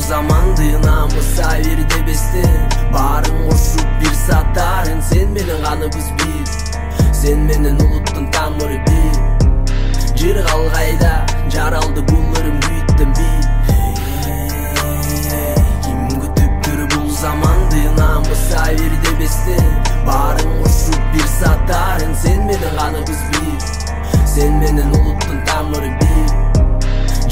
zamandı намыса бир дебестен баарын кошуп бир сатарын сен менен каныбыз бир сен менен улуттун тамыры бир жыр калгайда жаралды булырым күйттен бир ким күтүптүр бул заманды намыса бир дебестен баарын кошуп бир сатарын сен менен каныбыз бир сен менен улуттун тамыры бир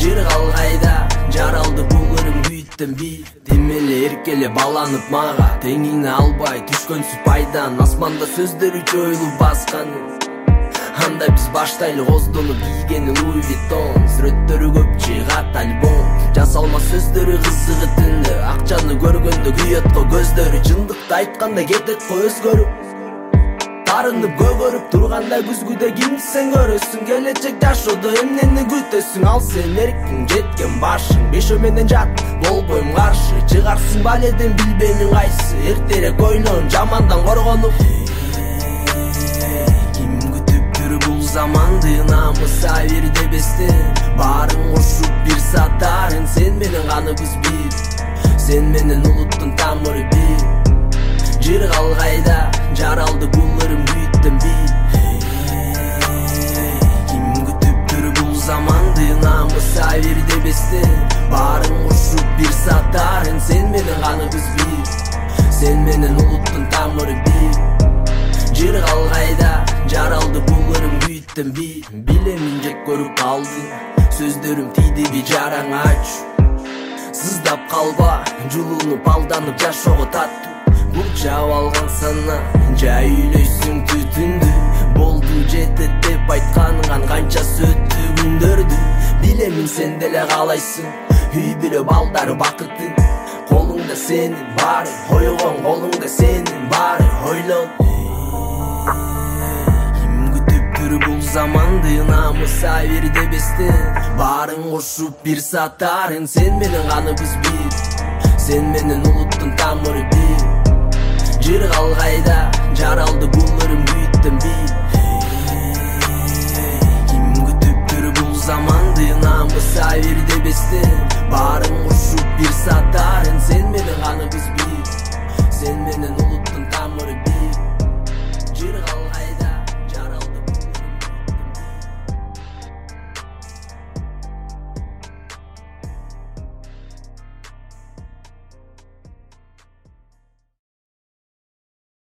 жыр калгайда жаралды булырым күйттен бир демеле эркеле баланып мага теңиңи албай түшкөнсүз пайдан асманда сөздөрү жоюлуп басканы анда биз баштайлы коздонуп кийгени Луи Виттон сүрөттөрү көп чыгат альбом жасалма сөздөрү кызыгы тынды акчаны көргөндө күйөт го көздөрү чындыкты айтканда кетет го өзгөрүп тарынып көгөрүп турганда күзгүдө кимди сен көрөсүң келечек жашоодо эмнени күтөсүң ал сен эркиң жеткен башың бешөө менен жат болбойм каршы чыгарсың баледен билбеймин кайсы эртерээк ойлон жамандан коргонуп ким күтүптүр бул заманды намыса бир дебестен баарын кошуп бир сатарын сен менен каныбыз бир сен менен улуттун тамыры бир жыр калгайда жаралды булырым күйттен бир ким күтүптүр бул заманды намыса бир дебестен баарын кошуп бир сатарын сен менен каныбыз бир сен менен улуттун тамыры бир жыр калгайда жаралды булырым күйттен бир билемин жек көрүп калдың сөздөрүм тийдиби жараңа ачуу сыздап калба жулунуп алданып жашоого таттуу бул жаап алган сана жай үйлөйсүң түтүндү болду жетет деп айтканыган канчасы өттү күндөрдү билемин сен деле каалайсың үй бүлө балдар бакытын колуңда сенин баары ойгон колуңда сенин баары ойлон ким күтүптүр бул заманды намыса бир дебестен баарын кошуп бир сатарын сен менен каныбыз бир сен менен улуттун тамыры бир жыр калгайда жаралды булырым күйттен бир ким күтүптүр бул заманды намыса бир дебестен